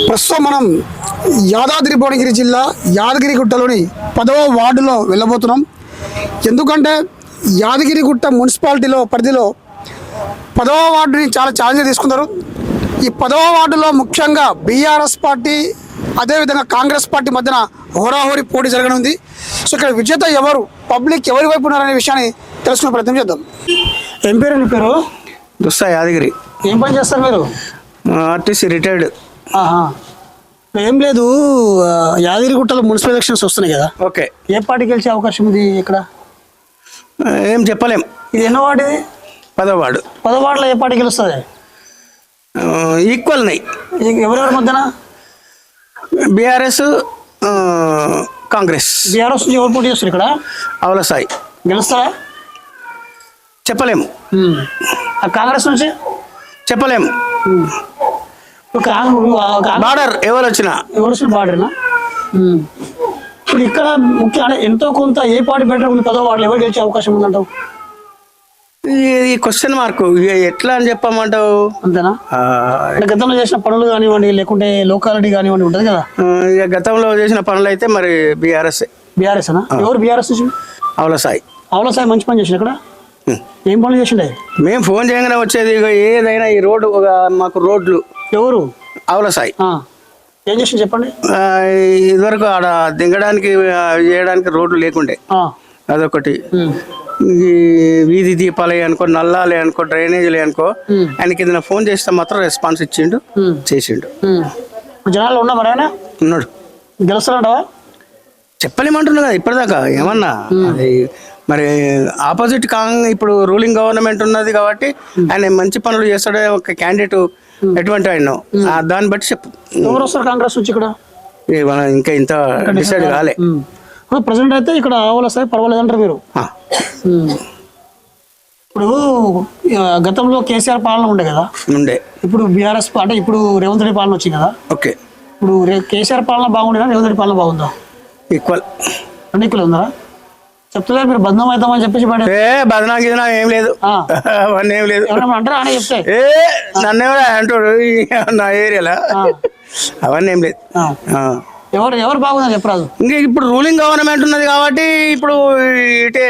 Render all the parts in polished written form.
ప్రస్తుతం మనం యాదాద్రి భువనగిరి జిల్లా యాదగిరిగుట్టలోని 10వ వార్డులో వెళ్ళబోతున్నాం. ఎందుకంటే యాదగిరిగుట్ట మున్సిపాలిటీలో పరిధిలో 10వ వార్డుని చాలా ఛాలెంజ్ తీసుకున్నారు. ఈ 10వ వార్డులో ముఖ్యంగా బీఆర్ఎస్ పార్టీ అదేవిధంగా కాంగ్రెస్ పార్టీ మధ్యన హోరాహోరీ పోటీ జరగనుంది. సో ఇక్కడ విజేత ఎవరు, పబ్లిక్ ఎవరి వైపు ఉన్నారనే విషయాన్ని తెలుసుకునే ప్రయత్నం చేద్దాం. ఏం పేరు నీ పేరు? దుస్తా యాదగిరి. ఏం పని చేస్తారు మీరు? RTC retired. ఏం లేదు, యాదగిరిగుట్టలో మున్సిపల్ ఎలక్షన్స్ వస్తున్నాయి కదా. ఓకే. ఏ పార్టీ గెలిచే అవకాశం ఉంది ఇక్కడ? చెప్పలేం. ఇది ఎన్నో వార్డు? ఇది 10వ వార్డు. 10వ వార్డులో ఏ పార్టీ గెలుస్తుంది? ఈక్వల్ నై. ఎవరెవరి మధ్యన? బీఆర్ఎస్ కాంగ్రెస్. బీఆర్ఎస్ నుంచి ఎవరు పోటీ చేస్తారు ఇక్కడ? ఆవుల సాయి గెలుస్తారా? చెప్పలేము. కాంగ్రెస్ నుంచి చెప్పలేము. బార్డర్ ఎవరు వచ్చినా బార్డర్నా? ఇప్పుడు ఇక్కడ ముఖ్య ఎంతో కొంత ఏ పార్టీ బెటర్ ఉంది 10వ వార్డులో ఎవరు గెలిచే అవకాశం ఉందంటావు? ఈ క్వశ్చన్ మార్క్ ఎట్లా అని చెప్పమంటావు? అంతేనా? గతంలో చేసిన పనులు కానివ్వండి, లేకుంటే లోకాలిటీ కానివ్వండి ఉంటుంది కదా. ఇక గతంలో చేసిన పనులు అయితే మరి బీఆర్ఎస్. బీఆర్ఎస్ అనా? ఎవరు బీఆర్ఎస్ నుంచి? ఆవుల సాయి. ఆవుల సాయి మంచి పని చేసిన ఇక్కడ. ఏం పనులు చేసిండే? మేము ఫోన్ చేయగానే వచ్చేది. ఇక ఏదైనా ఈ రోడ్డు మాకు రోడ్లు. ఎవరు? ఆవుల సాయి. ఏం చేసి చెప్పండి. ఇదివరకు ఆడ దిగడానికి చేయడానికి రోడ్లు లేకుండే, అదొకటి. ఈ వీధి దీపాలే అనుకో, నల్లాలే అనుకో, డ్రైనేజీలే అనుకో, ఆయనకి ఏదైనా ఫోన్ చేస్తే మాత్రం రెస్పాన్స్ ఇచ్చిండు, చేసిండు. జనాలు ఉన్నా మరి ఆయన ఉన్నాడు. గెలుస్తాడా? చెప్పలేమంటున్నా కదా ఇప్పటిదాకా ఏమన్నా. అది మరి ఆపోజిట్ ఇప్పుడు రూలింగ్ గవర్నమెంట్ ఉన్నది కాబట్టి ఆయన మంచి పనులు చేస్తాడే. ఒక క్యాండిడేట్ ఎటువంటి ఆయన దాన్ని బట్టి చెప్పు. ఎవరు వస్తారు కాంగ్రెస్ నుంచి ఇక్కడ? ఇంకా ఇంత డిసైడ్ కాలే. ప్రెసిడెంట్ అయితే ఇక్కడ ఆవుల సాయి పర్వాలేదు అంటారు మీరు. ఇప్పుడు గతంలో కేసీఆర్ పాలన ఉండే కదా. ఉండే. ఇప్పుడు బీఆర్ఎస్ అంటే ఇప్పుడు రేవంత్ రెడ్డి పాలన వచ్చింది కదా. ఓకే. ఇప్పుడు కేసీఆర్ పాలన బాగుండేనా, రేవంత్ రెడ్డి పాలన బాగుందా? ఈక్వల్. రెండు ఈక్వల్ ఉందా? చెప్తలేదు మీరు బదనాం అవుతామని చెప్పేసి బదనా గిదనా ఏం లేదు, అవన్నీ ఏం లేదు అంటారా అని చెప్తే. నన్ను ఎవరు అంటాడు నా ఏరియాలో, అవన్నీ ఏం లేదు. ఎవరు ఎవరు బాగుందని చెప్పరాదు. ఇంకా ఇప్పుడు రూలింగ్ గవర్నమెంట్ ఉన్నది కాబట్టి ఇప్పుడు ఇటే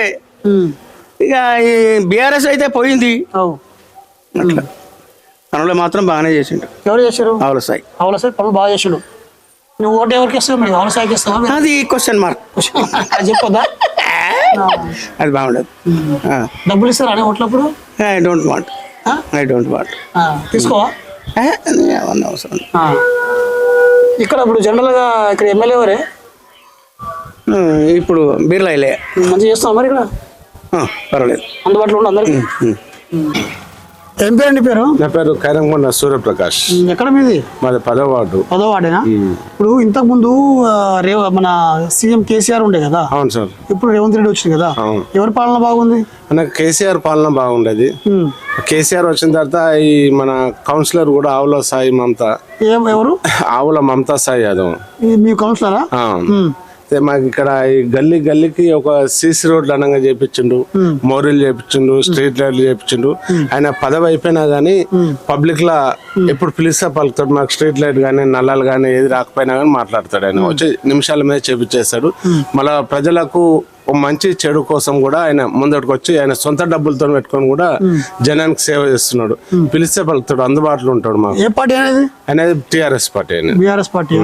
ఇక ఈ బీఆర్ఎస్ అయితే పోయింది. అట్లా పనులు మాత్రం బాగానే చేసిండు. ఎవరు చేశారు? ఆవుల సాయి. ఆవుల సాయి పనులు బాగా చేసిండు. నువ్వు ఓటు ఎవరికి ఇస్తావు? మరి ఆవుల సాయికి ఇస్తావా? అది క్వశ్చన్ మార్క్. చెప్పొద్దా? అది బాగుండదు. డబ్బులు ఇస్తారా అని ఓట్లప్పుడు? I don't want. తీసుకోవా? అవసరం. ఇక్కడ ఇప్పుడు జనరల్ గా ఇక్కడ ఎమ్మెల్యే ఎవరే? ఇప్పుడు బిర్లాయిలే. మంచిగా చేస్తావా మరి ఇక్కడ? పర్వాలేదు, అందుబాటులో ఉండి అందరికి. ఏం పేరు నీ పేరు? నా పేరు కైరంకొండ సూర్యప్రకాష్. ఎక్కడ మీది? మాది 10వ వార్డు. 10వ వార్డేనా? ఇప్పుడు ఇంతకు ముందు మన సీఎం కేసీఆర్ ఉండే కదా. అవును సార్. ఇప్పుడు రేవంత్ రెడ్డి వచ్చింది కదా. ఎవరి పాలన బాగుంది? నాకు కేసీఆర్ పాలన బాగుండేది. కేసీఆర్ వచ్చిన తర్వాత ఈ మన కౌన్సిలర్ కూడా ఆవుల సాయి మమత. ఎవరు? ఆవుల మమతా సాయి యాదవ్. మీ కౌన్సిలరా? మాకు ఇక్కడ ఈ గల్లీకి ఒక సీసీ రోడ్లు అనంగా చేపించిండు, మోరీలు చేపించిండు, స్ట్రీట్ లైట్లు చేపించిండు. ఆయన పదవి అయిపోయినా గానీ పబ్లిక్ లా ఎప్పుడు పిలిస్తే పలుకుతాడు. మాకు స్ట్రీట్ లైట్ గానీ నల్లాలు గానీ ఏది రాకపోయినా గానీ మాట్లాడతాడు. ఆయన వచ్చి నిమిషాల మీద చేపించేస్తాడు. మళ్ళా ప్రజలకు మంచి చెడు కోసం కూడా ఆయన ముందటికి వచ్చి ఆయన సొంత డబ్బులతో పెట్టుకొని కూడా జనానికి సేవ చేస్తున్నాడు. పిలిస్తే పలుకుతాడు, అందుబాటులో ఉంటాడు. మాకు ఏ పార్టీ అనేది టీఆర్ఎస్ పార్టీ. బీఆర్ఎస్ పార్టీ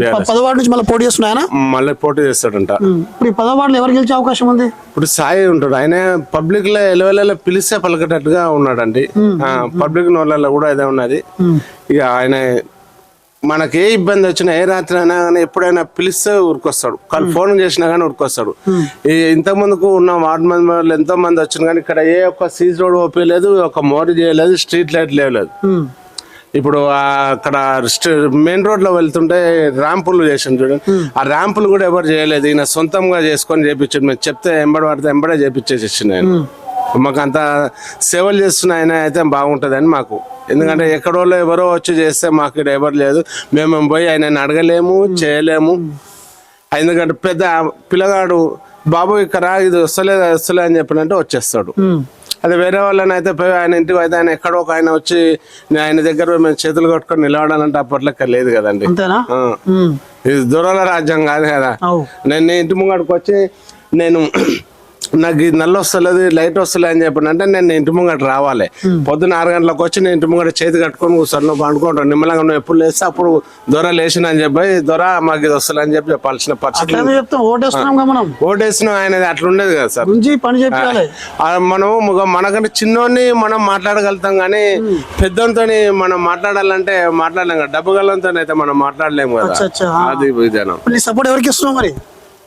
10వ వార్డు నుంచి మళ్ళీ పోటీ చేస్తున్నాయన. మళ్ళీ పోటీ చేస్తాడంట. ఇప్పుడు 10వ వార్డులో ఎవరు గెలిచే అవకాశం ఉంది? ఇప్పుడు సాయి ఉంటాడు. ఆయన పబ్లిక్ లో ఎలవెల పిలిస్తే పలకటట్టుగా ఉన్నాడండి. పబ్లిక్ నోళ్ళలో కూడా ఇదే ఉన్నది. ఇక ఆయన మనకి ఏ ఇబ్బంది వచ్చినా ఏ రాత్రి అయినా కానీ ఎప్పుడైనా పిలిస్తే ఊరికొస్తాడు. ఫోన్ చేసినా కానీ ఊరికొస్తాడు. ఇంతకు ముందుకు ఉన్న వార్డు మెంబర్లు ఎంతో మంది వచ్చిన కానీ ఇక్కడ ఏ ఒక్క సీజ్ రోడ్ ఓపేయలేదు, ఒక మోరీ చేయలేదు, స్ట్రీట్ లైట్ లేవలేదు. ఇప్పుడు అక్కడ మెయిన్ రోడ్ లో వెళ్తుంటే ర్యాంపులు చేసాను చూడండి, ఆ ర్యాంపులు కూడా ఎవరు చేయలేదు. ఈయన సొంతంగా చేసుకొని చేపించాడు. మేము చెప్తే ఎంబడే చేపించేసి ఆయన. మాకు అంత సేవలు చేస్తున్న ఆయన అయితే బాగుంటుంది అని మాకు. ఎందుకంటే ఎక్కడోళ్ళు ఎవరో వచ్చి చేస్తే మాకు ఇక్కడ ఎవరు లేదు. మేము పోయి ఆయన అడగలేము, చేయలేము. ఎందుకంటే పెద్ద పిల్లగాడు బాబు ఇక్కడ ఇది వస్తలే అని చెప్పినంటే వచ్చేస్తాడు. అదే వేరే వాళ్ళని అయితే పోయి ఆయన ఇంటికి అయితే ఆయన ఎక్కడో ఒక ఆయన వచ్చి ఆయన దగ్గర పోయి మేము చేతులు కట్టుకొని నిలబడాలంటే అప్పట్లో ఇక్కడ లేదు కదండి. అంతేనా? ఆ. ఇది దూరాల రాజ్యం కాదు కదా. అవు. నేను నీ ఇంటి ముంగడికి వచ్చి నేను నాకు ఇది నల్ల వస్తలేదు లైట్ వస్తలేదు అని చెప్పిన అంటే నేను ఇంటి ముంగట రావాలి. పొద్దున్న 6 గంటలకు వచ్చి నేను ఇంటి ముంగట చేతి కట్టుకొని కూర్చొని నువ్వు పండుకుంటాను నిమ్మలంగా నువ్వు ఎప్పుడు లేస్తే అప్పుడు దొర లేచిన అని చెప్పి దొర మాకు ఇది వస్తలే అని చెప్పి చెప్పాల్సిన పరిస్థితి. ఓటేసిన ఆయన అట్లా ఉండేది కదా సార్. పని చెప్పాలి మనం మనకంటే చిన్నోని మనం మాట్లాడగలుగుతాం కానీ పెద్దోనితో మనం మాట్లాడాలంటే మాట్లాడలేం కదా. డబ్బు గల్లంతో అయితే మనం మాట్లాడలేము కదా. అది విధానం. సపోర్ట్ ఎవరికి ఇస్తున్నావు మరి?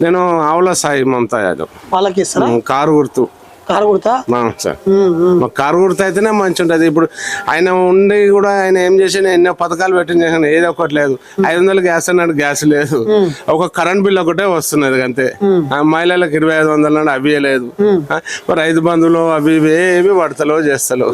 నేను ఆవుల సాయి మమతా యాదవ్. వాళ్ళకి ఇస్తారా? కారు గుర్తు. కారు గుర్తా? సార్ మాకు కారు గుర్తు అయితేనే మంచి ఉంటుంది. ఇప్పుడు ఆయన ఉండి కూడా ఆయన ఏం చేసిన ఎన్నో పథకాలు పెట్టిన చేసిన ఏదో ఒకటి లేదు. 500 గ్యాస్ అన్నాడు, గ్యాస్ లేదు. ఒక కరెంట్ బిల్ ఒకటే వస్తున్నది అంతే. మహిళలకు 2500 అన్నాడు, అవి లేదు. రైతు బంధువులు అవి ఏవి పడతలో చేస్తలో.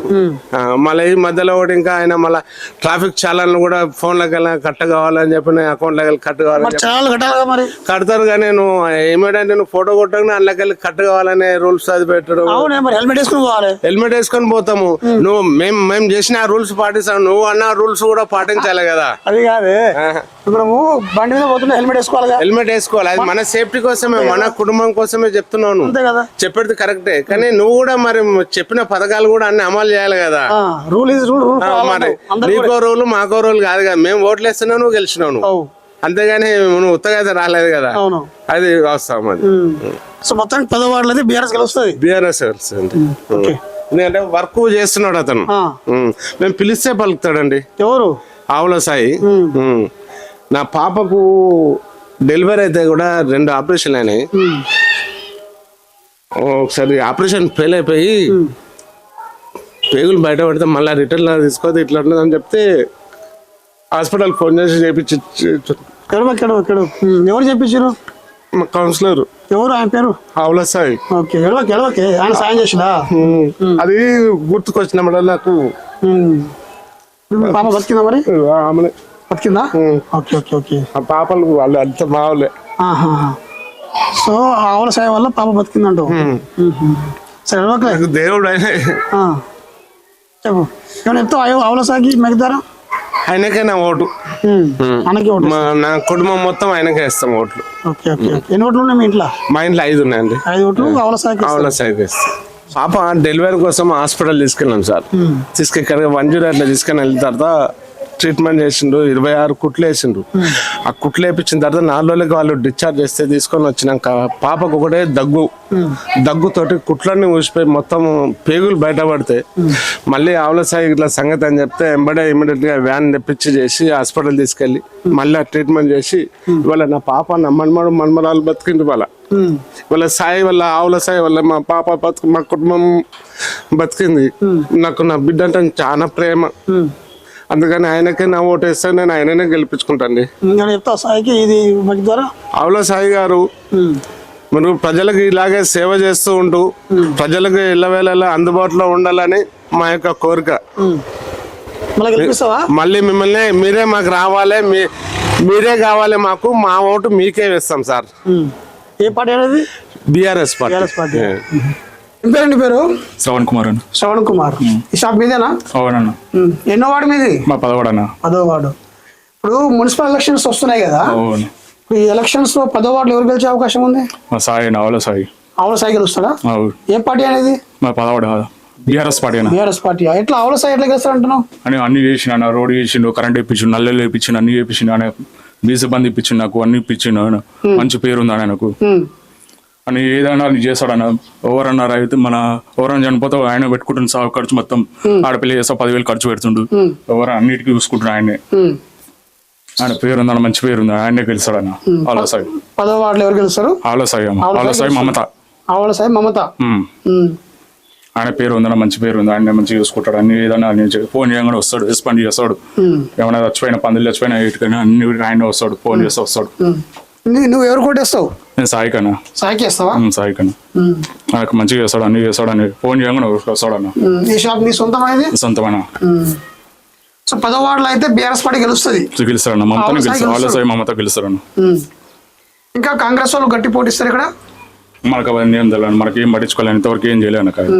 మళ్ళీ ఈ మధ్యలో ఒకటి ఇంకా ఆయన మళ్ళీ ట్రాఫిక్ చాలన్లు కూడా ఫోన్లకి వెళ్ళి కట్ట కావాలని చెప్పి అకౌంట్లోకి వెళ్ళి కట్ట కావాలని కడతారు. కానీ నువ్వు ఏమిటంటే నువ్వు ఫోటో కొట్టగానే అందులోకి వెళ్ళి కట్ట కావాలనే రూల్స్ అది పెట్టడం. హెల్మెట్ వేసుకొని పోతాము. నువ్వు మేము చేసిన రూల్స్ పాటిస్తాం, నువ్వు అన్న రూల్స్ కూడా పాటించాలి కదా. అది కాదే బండి మీద పోతున్నా హెల్మెట్ వేసుకోవాలి. హెల్మెట్ వేసుకోవాలి. అది మన సేఫ్టీ కోసమే, మన కుటుంబం కోసమే చెప్తున్నాను. చెప్పేది కరెక్టే కానీ నువ్వు కూడా మరి చెప్పిన పథకాలు కూడా అన్ని అమలు చేయాలి కదా. మరి నీకో రూల్ మాకో రూల్ కాదు కదా. మేము ఓట్లు వేస్తున్నావు, నువ్వు గెలిచినావు. అంతేగాని నువ్వు ఉత్తగా అయితే రాలేదు కదా. అది వాస్తవం. అది సో మొత్తానికి 10వ వార్డులో అయితే బీఆర్ఎస్ గెలుస్తుంది. బీఆర్ఎస్ గెలుస్తుంది. ఎందుకంటే వర్క్ చేస్తున్నాడు అతను. మేము పిలిస్తే పలుకుతాడండి. ఎవరు? ఆవుల సాయి. నా పాపకు డెలివరీ అయితే కూడా 2 ఆపరేషన్లు అయినాయి. ఒకసారి ఆపరేషన్ ఫెయిల్ అయిపోయి పేగులు బయట పడితే మళ్ళీ రిటర్న్ తీసుకోవద్దు ఇట్లా అని చెప్తే హాస్పిటల్ ఫోన్ చేసి చేయించి. ఎవరు చెప్పించారు? మా కౌన్సిలర్. ఎవరు ఆయన పేరు? ఆవుల సాయి. ఆయన సాయం చేసిందా? అది గుర్తుకొచ్చినప్పుడు నాకు. పాప బతికిందా మరి? ఆమె బతికిందా? Okay okay okay. ఆ పాపలు వాళ్ళు అంత మావులే. సో ఆవుల సాయి వల్ల పాప బతికిందంట. సరే దేవుడు ఆయన. చెప్పు ఏమైనా చెప్తావు ఆవుల సాయికి మిగతారా? ఆయనకే నా ఓటు. నా కుటుంబం మొత్తం ఆయనకే ఇస్తాం ఓట్లు. ఎన్ని ఓట్లు ఉన్నాయి మీ ఇంట్లో? మా ఇంట్లో 5 ఉన్నాయండి. 5 ఓట్లు ఆవుల సాయికి ఇస్తాం. పాప డెలివరీ కోసం హాస్పిటల్ తీసుకెళ్ళాం సార్. తీసుకెళ్ళి 108 తీసుకొని వెళ్ళిన తర్వాత ట్రీట్మెంట్ చేసిండు. 26 కుట్లు వేసిండు. ఆ కుట్లు వేయించిన తర్వాత 4 రోజులకి వాళ్ళు డిశ్చార్జ్ చేస్తే తీసుకొని వచ్చినాక పాపకు ఒకటే దగ్గుతోటి కుట్లన్నీ ఊసిపోయి మొత్తం పేగులు బయటపడితే మళ్ళీ ఆవుల సాయి ఇట్లా సంగతి అని చెప్తే ఇమీడియట్ గా వ్యాన్ తెప్పించి చేసి హాస్పిటల్ తీసుకెళ్ళి మళ్ళీ ట్రీట్మెంట్ చేసి ఇవాళ నా పాప మన్మరాలు బతికింది. వాళ్ళ సాయి వల్ల ఆవుల సాయి వల్ల మా పాప మా కుటుంబం బతికింది. నాకు నా బిడ్డ అంటే చాలా ప్రేమ. అందుకని ఆయనకే నా ఓటు వేస్తాను. నేను ఆయననే గెలిపించుకుంటాను. ఆవుల సాయి గారు మీరు ప్రజలకు ఇలాగే సేవ చేస్తూ ఉంటూ ప్రజలకు ఎల్లవేళలా అందుబాటులో ఉండాలని మా యొక్క కోరిక. మళ్ళీ మిమ్మల్ని మీరే మాకు రావాలి, మీరే కావాలి మాకు. మా ఓటు మీకే వేస్తాం సార్. ఏ పార్టీ అనేది? BRS party. పేరండి పేరు? శ్రవణ్ కుమార్. శ్రవణ్ కుమార్. ఈ షాప్ మీదేనా? అవునన్న. ఎన్నో వార్డు మీది? మా 10వ వార్డు. 10వ వార్డు. ఇప్పుడు మున్సిపల్ ఎలక్షన్స్ వస్తున్నాయి కదా. ఈ ఎలక్షన్స్ లో 10వ వార్డులో ఎవరు గెలిచే అవకాశం ఉంది? మా సాయి, ఆవుల సాయి. ఆవుల సాయి గెలుస్తాడా? ఏ పార్టీ అనేది? మా 10వ ward BRS party. BRS party. ఎట్లా ఆవుల సాయి ఎట్లా గెలుస్తారు అంటున్నావు? అని అన్ని చేసిన రోడ్ చేసిండు, కరెంట్ ఇప్పించిండు, నల్లలు ఇప్పించిండు, అన్ని చేపించిండు. ఆయన బీసీ బంద్ ఇప్పించిండు, నాకు అన్ని ఇప్పించిండు. ఆయన మంచి పేరుంది ఆయనకు. అని ఏదైనా చేస్తాడు అన్న. ఎవరన్నా రైతు మన ఎవరైనా చనిపోతే ఆయన పెట్టుకుంటున్న సాగు ఖర్చు మొత్తం. ఆడపిల్ల చేస్తా 10,000 ఖర్చు పెడుతుండు. ఎవరు అన్నిటికీ చూసుకుంటున్నా ఆయనే. ఆయన పేరుందన్న, మంచి పేరుంది. ఆయనే గెలుస్తాడు అన్న. ఆవుల సాయి. 10వ వార్డులో ఎవరు గెలుస్తారు? ఆవుల సాయి. ఆవుల సాయి మమత. ఆవుల సాయి మమత. ఆయన పేరు ఉందన్న, మంచి పేరు ఉంది. ఆయన మంచిగా చూసుకుంటాడు. అన్ని ఏదైనా ఫోన్ చేయగానే వస్తాడు, రెస్పాండ్ చేస్తాడు. ఏమైనా చచ్చిపోయిన పందులు చచ్చిపోయినా ఇటుకైనా అన్ని ఆయన వస్తాడు, ఫోన్ చేస్తే వస్తాడు. నువ్వు ఎవరు కొట్టేస్తావు? నేను సాయికన్నా. సాయికి వేస్తావా? సాయికన్నా. నాకు మంచిగా చేస్తాడు, అన్ని చేస్తాడు. అని ఫోన్ చేయగానే వస్తాడు అన్న. ఈ షాప్ నీ సొంతమైనది? సొంతమైన. సో 10వ వార్డులో అయితే బీఆర్ఎస్ పార్టీ గెలుస్తుంది. గెలుస్తాడన్న. మమతనే గెలుస్తాడు. ఆవుల సాయి మమత గెలుస్తాడన్న. ఇంకా కాంగ్రెస్ వాళ్ళు గట్టి పోటీస్తారు ఇక్కడ. మనకు అవన్నీ ఏం తెలియదు. మనకి ఏం పట్టించుకోవాలి, ఇంతవరకు ఏం చేయలేదు.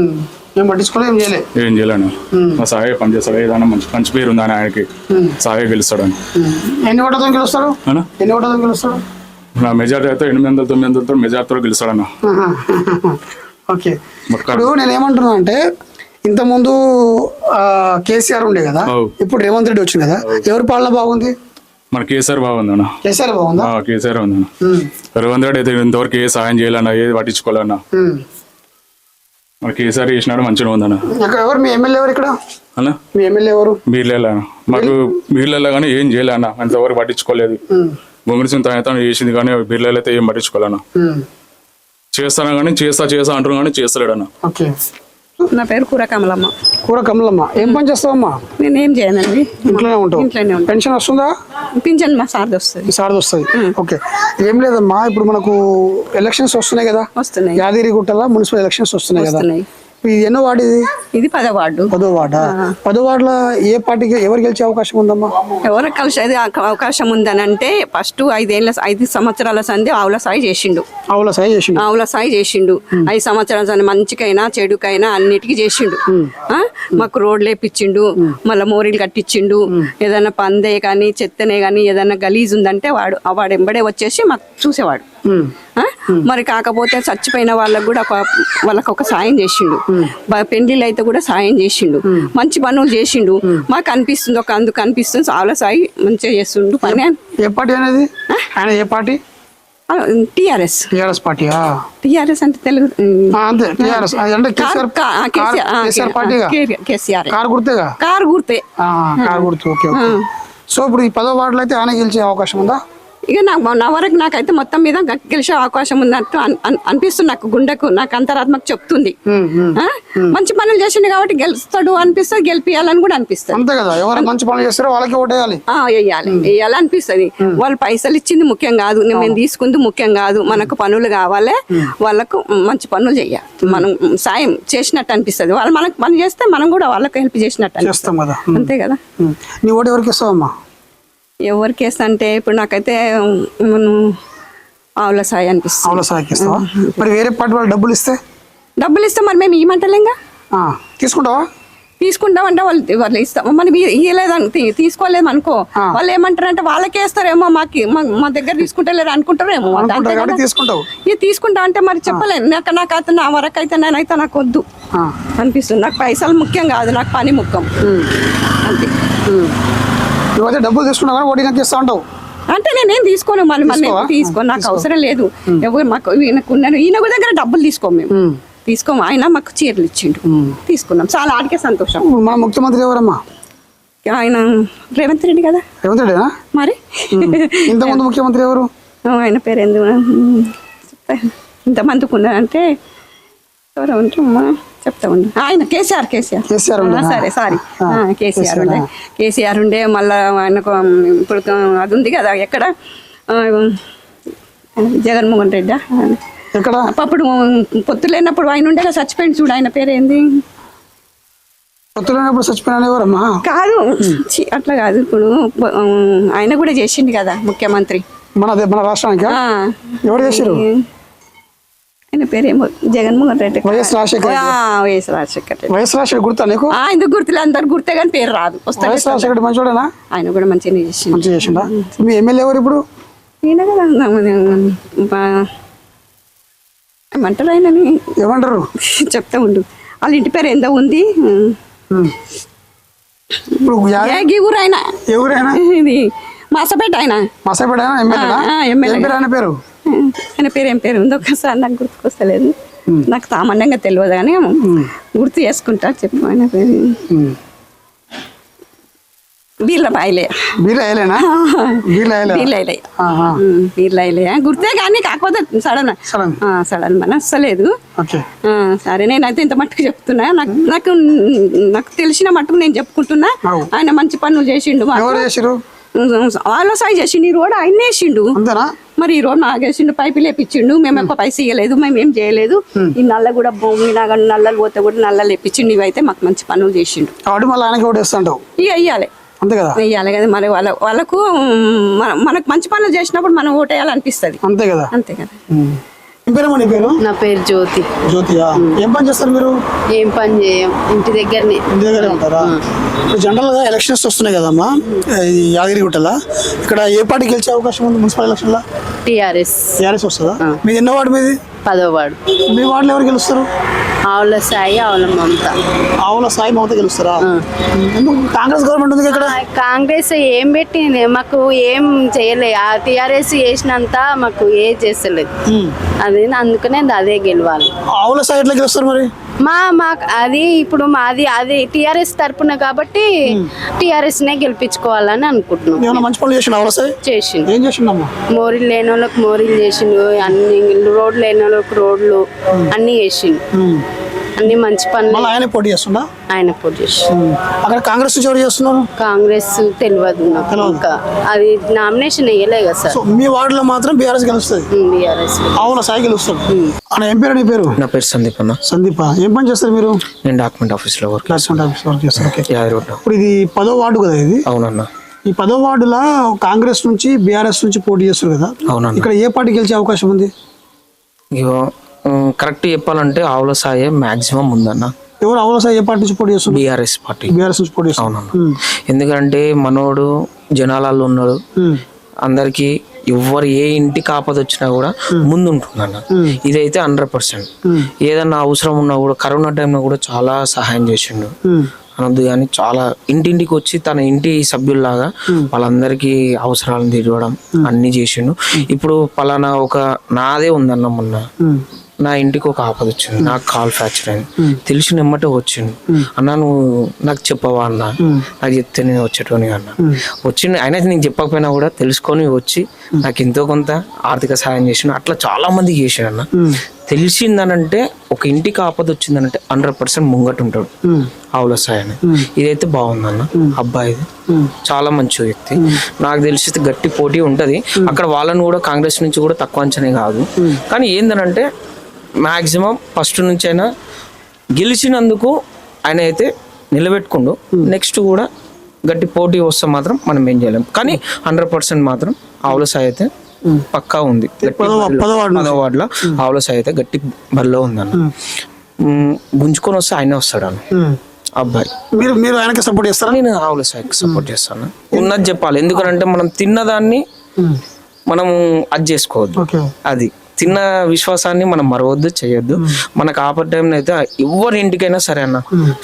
ఏం పట్టించుకోలే ఏం చేయలే. ఏం చేయలేను. మా సాగే పని చేస్తాడు, ఏదైనా మంచి మంచి పేరు ఉందని ఆయనకి, సాగే గెలుస్తాడని. ఎన్ని ఓట్లతో గెలుస్తాడు? ఎన్ని ఓట్లతో గెలుస్తాడు? నా మెజార్టీ అయితే 800-900 మెజార్టీతో గెలుస్తాడన్న. ఓకే, ఇప్పుడు నేను ఏమంటున్నా అంటే ఇంతకుముందు కేసీఆర్ ఉండే కదా, ఇప్పుడు రేవంత్ రెడ్డి వచ్చింది కదా, ఎవరి పాలన బాగుంది? మన కేసీఆర్ బాగుందన్న. కేసీఆర్ బాగుందా? కేసీఆర్ ఉందన్న. రేవంత్ రెడ్డి అయితే ఇంతవరకు ఏ సాయం చేయాలన్నా, ఏది పట్టించుకోవాలన్నా మన కేసీఆర్ చేసినాడు, మంచిగా ఉందన్న. ఎవరు మీ ఎమ్మెల్యే ఎవరు ఇక్కడ? అన్న మీ ఎమ్మెల్యే ఎవరు? బీర్లేలా. మాకు బీర్లేలా కానీ ఏం చేయలే అన్న, అంతవరకు పట్టించుకోలేదు. బొంగుడి సింత చేసింది కానీ బీర్లేలు అయితే ఏం పట్టించుకోవాలన్న. చేస్తాను కానీ చేస్తా అంటున్నా కానీ చేస్తలేడు అన్న. ఓకే, నా పేరు కూర కమలమ్మ. కూర కమలమ్మ, ఏం పని చేస్తావమ్మా? నేనేం చేయనండి, ఇంట్లోనే ఉంటావు. ఇంట్లోనే ఉంటాను. పెన్షన్ వస్తుందా? పింఛన్ మా సార్ది వస్తుంది. సార్ది వస్తుంది. ఓకే, ఏం లేదమ్మా, ఇప్పుడు మనకు ఎలక్షన్స్ వస్తున్నాయి కదా, వస్తున్నాయి. యాదగిరిగుట్టలో మున్సిపల్ ఎలక్షన్స్ వస్తున్నాయి కదా, వస్తున్నాయి. ఇది ఎన్నో వార్డు? ఇది 10వ వార్డు. 10వ వార్డా? 10వ వార్డులో ఏ పార్టీకి ఎవరు గెలిచే అవకాశం ఉందమ్మా? ఎవరికి కలిసి అవకాశం ఉందని అంటే ఫస్ట్ 5 సంవత్సరాల సంది ఆవుల సాయి చేసిండు. ఆవుల సాయి చేసిండు 5 సంవత్సరాల సంది మంచికైనా చెడుకైనా అన్నిటికీ చేసిండు. మాకు రోడ్లు వేపించిండు, మళ్ళీ మోరీలు కట్టించిండు. ఏదైనా పందే కానీ చెత్తనే కానీ ఏదైనా గలీజ్ ఉందంటే వాడు ఎంబడే వచ్చేసి మాకు చూసేవాడు. మరి కాకపోతే చచ్చిపోయిన వాళ్ళకు కూడా వాళ్ళకు ఒక సాయం చేసిండు. పెళ్లిళ్ళు అయితే కూడా సాయం చేసిండు. మంచి పనులు చేసిండు. మాకు అనిపిస్తుంది, అందుకు అనిపిస్తుంది ఆవుల సాయి మంచిగా చేస్తుండు పని. ఏ పార్టీ అనేది? ఆయన ఏ పార్టీ? టిఆర్ఎస్. పార్టీయా? టిఆర్ఎస్ అంటే తెలుగు అంతే. టిఆర్ఎస్ అంటే కేసీఆర్ పార్టీగా? కేసీఆర్ కారు గుర్తేగా? కారు గుర్తే. కారు గుర్తు. ఓకే. సో ఇప్పుడు ఈ 10వ వార్డులో అయితే ఆయన గెలిచే అవకాశం ఉందా? ఇక నా వరకు నాకైతే మొత్తం మీద గెలిచే అవకాశం ఉన్నట్టు అనిపిస్తుంది. నాకు గుండెకు, నాకు అంతరాత్మకు చెప్తుంది. మంచి పనులు చేసిండు కాబట్టి గెలుస్తాడు అనిపిస్తుంది, గెలిపియాలని కూడా అనిపిస్తుంది. అంతే కదా, ఎవరు మంచి పనులు చేస్తారో వాళ్ళకి ఓటేయాలి. వేయాలి అనిపిస్తుంది. వాళ్ళు పైసలు ఇచ్చింది ముఖ్యం కాదు, మేము తీసుకుంది ముఖ్యం కాదు. మనకు పనులు కావాలి, వాళ్ళకు మంచి పనులు చెయ్యాలి. మనం సాయం చేసినట్టు అనిపిస్తుంది. వాళ్ళు మనకు పని చేస్తే మనం కూడా వాళ్ళకు హెల్ప్ చేసినట్టు చేస్తాం కదా. అంతే కదా. నీ ఓటు ఎవరికి ఇస్తావమ్మా? ఎవరికి వేస్తా అంటే ఇప్పుడు నాకైతే ఆవుల సాయి అనిపిస్తుంది. ఆవుల సాయికి ఇస్తావా? మరి వేరే పార్టీ వాళ్ళు డబ్బులు ఇస్తే మరి మేము ఇవ్వమంటలేంగా. తీసుకుంటావా? తీసుకుంటామంటే వాళ్ళు ఇస్తాం. మనం ఇవ్వలేదని తీసుకోలేదు అనుకో, వాళ్ళు ఏమంటారంటే వాళ్ళకే వేస్తారేమో, మా దగ్గర తీసుకుంటలేరు అనుకుంటారేమో. తీసుకుంటావు? ఇక తీసుకుంటా అంటే మరి చెప్పలేను. నాకైతే నా వరకు అయితే నేనైతే నాకు వద్దు అనిపిస్తుంది. నాకు పైసలు ముఖ్యం కాదు, నాకు పని ముఖ్యం. అంతే. నువ్వైతే డబ్బులు తీసుకున్నావు కానీ ఓటు నాకు ఇస్తా ఉంటావు అంటే నేనేం తీసుకోను. మళ్ళీ తీసుకోను, నాకు అవసరం లేదు. ఎవరు మాకు ఈయనకున్నారు, ఈయన కూడా దగ్గర డబ్బులు తీసుకోము, మేము తీసుకోము. ఆయన మాకు చీరలు ఇచ్చిండు, తీసుకున్నాం. చాలా ఆడికే సంతోషం. మన ముఖ్యమంత్రి ఎవరమ్మా? ఆయన రేవంత్ రెడ్డి కదా. రేవంత్ రెడ్డి మరి ఇంతకుముందు ముఖ్యమంత్రి ఎవరు? ఆయన పేరు ఎందుకు ఇంతమందికి ఉన్నారంటే ఎవరు ఉంటామా చెప్తా ఉండే. ఆయన కేసీఆర్ సరే సారీ కేసీఆర్ ఉండే. మళ్ళా ఆయనకు ఇప్పుడు అది ఉంది కదా ఎక్కడ, జగన్మోహన్ రెడ్డి ఎక్కడ అప్పుడు పొత్తు లేనప్పుడు ఆయన ఉండే కదా, చచ్చిపోయింది చూడు. ఆయన పేరు ఏంది? పొత్తు లేనప్పుడు చచ్చిపోయిన ఎవరమ్మా? కాదు, అట్లా కాదు. ఇప్పుడు ఆయన కూడా చేసిండు కదా ముఖ్యమంత్రి మన రాష్ట్రానికి. ఎవరు చేశారు? ఆయన పేరేమో జగన్మోహన్ రెడ్డి. వైఎస్ రాజశేఖర్ రెడ్డి. గుర్తా నీకు? ఎందుకు గుర్తులే, అందరు గుర్తే కానీ పేరు రాదు. వైఎస్ రాజశేఖర్ మంచోడేనా? ఆయన కూడా మంచిగా చేసిండా? మీ ఎమ్మెల్యే ఎవరు ఇప్పుడు? ఈయన కదా ఏమంటారు ఆయనని? ఏమంటారు చెప్తా ఉండు. వాళ్ళ ఇంటి పేరు ఎంతో ఉంది. ఊరు ఆయన ఎవరైనా ఇది మాసపేట. ఆయన ఎమ్మెల్యే. ఆయన పేరు ఏం పేరు ఉంది ఒకసారి నాకు గుర్తుకొస్తలేదు. నాకు సామాన్యంగా తెలియదు కానీ గుర్తు చేసుకుంటా. చెప్పు ఆయన పేరు. బీర్లబాయిలే. గుర్తే కానీ కాకపోతే సడన్ మన వస్తలేదు. సరే, నేనైతే ఇంత మట్టుకు చెప్తున్నా. నాకు తెలిసిన మట్టుకు నేను చెప్పుకుంటున్నా. ఆయన మంచి పనులు చేసిండు. వాళ్ళ సాయి చేసిండు. ఈ రోడ్ ఆయన వేసిండు. మరి ఈ రోడ్ నాకు వేసిండు, పైపు లేపించిండు. మేము ఎక్కువ పైసలు ఇవ్వలేదు, మేము ఏం చేయలేదు. ఈ నల్ల కూడా భూమి నల్లలు పోతే కూడా నల్లలు లేపించిండు. ఇవైతే మాకు మంచి పనులు చేసిండు. ఇక ఇయ్యాలి, అంతే కదా, వెయ్యాలి కదా. మరి వాళ్ళకు మనకు మంచి పనులు చేసినప్పుడు మనం ఓటేయాలనిపిస్తుంది. అంతే కదా. ఏం పేరమ్మా నీ పేరు? నా పేరు జ్యోతి. జ్యోతియా? ఏం పని చేస్తారు మీరు? ఏం పని చేయం, ఇంటి దగ్గరనే. ఇంటి దగ్గరే ఉంటారా? ఇప్పుడు జనరల్గా ఎలక్షన్స్ వస్తున్నాయి కదమ్మా, ఈ యాదగిరిగుట్టలో ఇక్కడ ఏ పార్టీ గెలిచే అవకాశం ఉంది మున్సిపల్ ఎలక్షన్లో? టిఆర్ఎస్. టీఆర్ఎస్ వస్తుందా? మీది ఎన్నో వార్డు మీది? 10వ వార్డు. మీ వార్డులో ఎవరు గెలుస్తారు? ఆవుల సాయి, ఆవుల మమత. ఆవుల సాయి మమత గెలుస్తారా? ఎందుకు? కాంగ్రెస్ గవర్నమెంట్ ఉంది ఇక్కడ. కాంగ్రెస్ ఏం పెట్టింది మాకు, ఏం చేయలే. ఆ టిఆర్ఎస్ చేసినంత మాకు ఏ చేస్తలేదు. అది అందుకనే అదే గెలవాలి. ఆవుల సాయి ఎట్లా గెలుస్తారు మరి? మాకు అది ఇప్పుడు మాది అది టిఆర్ఎస్ తరపున కాబట్టి టిఆర్ఎస్ నే గెలిపించుకోవాలని అనుకుంటున్నాం. ఏమైనా మంచి పనులు చేసిన ఆవుల సాయి? చేసిండు. ఏం చేసిండమ్మా? మోరీలు లేని వాళ్ళకి మోరీలు చేసిండు, అన్ని రోడ్లు లేని వాళ్ళకి రోడ్లు అన్ని చేసిండు. అన్ని మంచి పనులు. మళ్ళీ ఆయన పోటీ చేస్తుందా? ఆయన పోటీ చేసిండు. అక్కడ కాంగ్రెస్ నుంచి ఎవరు చేస్తున్నారు? కాంగ్రెస్ తెలియదు నాకు, ఇంకా అది నామినేషన్ వేయలే కదా సార్. సో మీ వార్డులో మాత్రం బీఆర్ఎస్ గెలుస్తుంది. బీఆర్ఎస్ ఆవుల సాయి గెలుస్తుంది. అన్న ఏం పేరు నీ పేరు? నా పేరు సందీప్ అన్న. సందీప, ఏం పని చేస్తారు మీరు? నేను డాక్యుమెంట్ ఆఫీస్లో వర్క్ చేస్తారు. ఓకే. యాదగిరిగుట్ట. ఇప్పుడు ఇది 10వ వార్డు కదా ఇది? అవునన్నా. ఈ 10వ వార్డులో కాంగ్రెస్ నుంచి బీఆర్ఎస్ నుంచి పోటీ చేస్తారు కదా? అవునన్నా. ఇక్కడ ఏ పార్టీ గెలిచే అవకాశం ఉంది? ఇగో కరెక్ట్ చెప్పాలంటే ఆవుల సాయే మాక్సిమం ఉందన్న. ఎవరు ఆవుల సాయి ఏ పార్టీ నుంచి పోటీ చేస్తారు? BRS party. బీఆర్ఎస్ నుంచి పోటీ చేస్తారు. అవునన్నా. ఎందుకంటే మనోడు జనాలలో ఉన్నాడు, అందరికి ఎవరు ఏ ఇంటికి ఆపద వచ్చినా కూడా ముందు ఉంటుందన్న. ఇదైతే 100%. ఏదన్నా అవసరం ఉన్నా కూడా కరోనా టైంలో కూడా చాలా సహాయం చేసిండు అనొద్దు కానీ, చాలా ఇంటింటికి వచ్చి తన ఇంటి సభ్యుల్లాగా వాళ్ళందరికీ అవసరాలను తీరవడం అన్ని చేసిండు. ఇప్పుడు పలానా ఒక నాదే ఉందన్న, మొన్న నా ఇంటికి ఒక ఆపద వచ్చింది, నాకు కాల్ ఫ్రాక్చర్ అయింది, తెలిసిన ఎమ్మటే వచ్చిండు. అన్న నువ్వు నాకు చెప్పవా అన్న, నాకు చెప్తే నేను వచ్చేటోని అన్న. వచ్చిండు ఆయన, నేను చెప్పకపోయినా కూడా తెలుసుకొని వచ్చి నాకు ఎంతో కొంత ఆర్థిక సహాయం చేసిండు. అట్లా చాలా మందికి చేసిండు అన్న. తెలిసిందనంటే ఒక ఇంటికి ఆపద వచ్చిందనంటే 100% ముంగట ఉంటాడు ఆవుల సాయి అని. ఇదైతే బాగుందన్న. అబ్బాయి చాలా మంచి వ్యక్తి. నాకు తెలిసి గట్టి పోటీ ఉంటది అక్కడ. వాళ్ళని కూడా కాంగ్రెస్ నుంచి కూడా తక్కువ అంచనే కాదు. కానీ ఏందనంటే మాక్సిమం ఫస్ట్ నుంచి అయినా గెలిచినందుకు ఆయన అయితే నిలబెట్టుకుండు. నెక్స్ట్ కూడా గట్టి పోటీ వస్తే మాత్రం మనం ఏం చేయలేం. కానీ 100% మాత్రం ఆవుల సాయి అయితే పక్కా ఉంది. 10వ వార్డులో ఆవుల సాయి అయితే గట్టి బరిలో ఉందన్న. గుంజుకొని వస్తే ఆయనే వస్తాడు అన్న అబ్బాయి. మీరు ఆయనకి సపోర్ట్ చేస్తారా? నేను ఆవుల సాయికి సపోర్ట్ చేస్తాను. ఉన్నది చెప్పాలి. ఎందుకంటే మనం తిన్నదాన్ని మనము అది చేసుకోవద్దు. అది తిన్న విశ్వాసాన్ని మనం మరవద్దు, చేయొద్దు. మనకు ఆపద టైంలో అయితే ఎవరి ఇంటికైనా సరే అన్న,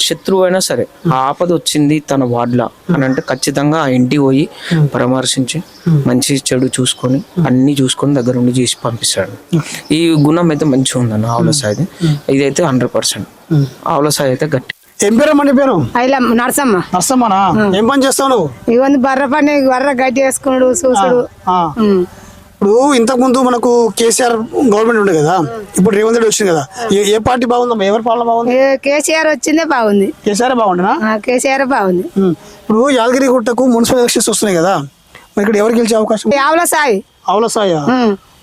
శత్రువు అయినా సరే ఆపద వచ్చింది తన వార్డులో అని అంటే ఖచ్చితంగా ఆ ఇంటికి పోయి పరామర్శించి మంచి చెడు చూసుకొని అన్ని చూసుకొని దగ్గర ఉండి చేసి పంపిస్తాడు. ఈ గుణం అయితే మంచిగా ఉందన్న ఆవుల సాయి. ఇదైతే 100%. ఆవుల సాయి అయితే గట్టి. ఏం పేరమ్మా నీ పేరు? నరసమ్మ. నరసమ్మనా? ఏం పని చేస్తావు నువ్వు? ఇవన్నీ బర్ర పని, బర్ర గడ్డి వేసుకున్నాడు చూసుడు. ఇప్పుడు ఇంతకు ముందు మనకు కేసీఆర్ గవర్నమెంట్ ఉండే కదా, ఇప్పుడు రేవంత్ రెడ్డి వచ్చింది కదా, ఏ పార్టీ బాగుందమ్మా? ఎవరి పాలన బాగుంది? కేసీఆర్ వచ్చిందే బాగుంది. కేసీఆర్ బాగుండేనా? కేసీఆర్ బాగుంది. ఇప్పుడు యాదగిరిగుట్టకు మున్సిపల్ ఎలక్షన్స్ వస్తున్నాయి కదా, మరి ఇక్కడ ఎవరు గెలిచే అవకాశం? ఆవుల సాయి. ఆవుల సాయి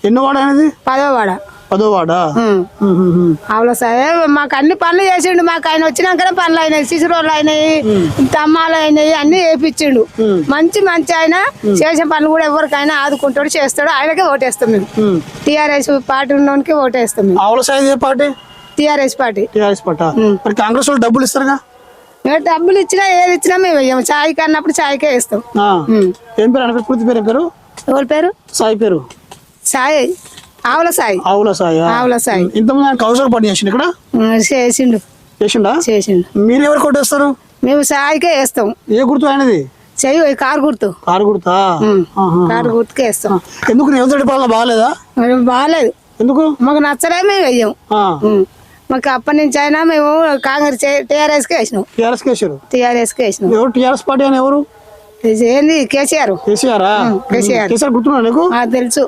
ఎన్నో వాడ అనేది? 10వ వాడ. 10వ వాడా? ఆవుల సాయి మాకు అన్ని పనులు చేసిండు. మాకు ఆయన వచ్చినాకనే పనులు అయినాయి, శిశురోళ్ళు అయినాయి, తమ్మాలు అయినాయి, అన్ని వేపించిండు. మంచి ఆయన చేసే పనులు కూడా ఎవరికైనా ఆదుకుంటాడు, చేస్తాడు. ఆయనకే ఓటేస్తాం మేము. టిఆర్ఎస్ పార్టీ ఉన్నోనికి ఓటేస్తాం మేము. ఆవుల సాయి ఏ party? TRS party. TRS party. మరి కాంగ్రెస్ వాళ్ళు డబ్బులు ఇస్తారుగా? డబ్బులు ఇచ్చినా ఏది ఇచ్చినా మేము వెయ్యాము. చాయ్కి అన్నప్పుడు చాయ్కే ఇస్తాం. ఏం పేరు ఆయన? పూర్తి పేరు? పేరు ఎవరి పేరు? సాయి పేరు? సాయి. ఆవుల సాయి. ఆవుల సాయి. ఆవుల సాయి. ఇంతమంది ఆయన కౌన్సిలర్ పని చేసిండు ఇక్కడ? చేసిండా? మీరు ఎవరు కొట్టేస్తారు? మేము సాయికే వేస్తాం. ఏ గుర్తు ఆయనది? చెయ్యి కారు గుర్తు. కారు గుర్తా? కారు గుర్తుకే వేస్తాం. ఎందుకు రేవంత్ రెడ్డి పాలన బాగాలేదా? బాగాలేదు. ఎందుకు? మాకు నచ్చలే, మేము వెయ్యం. మాకు అప్పటి నుంచి అయినా మేము కాంగ్రెస్ టిఆర్ఎస్ కే వేసినాం. టిఆర్ఎస్ కే వేసినాం. ఎవరు టిఆర్ఎస్ పార్టీ అని? ఎవరు? ఏంది? కేసీఆర్. కేసీఆర్ గుర్తున్నా నీకు? తెలుసు.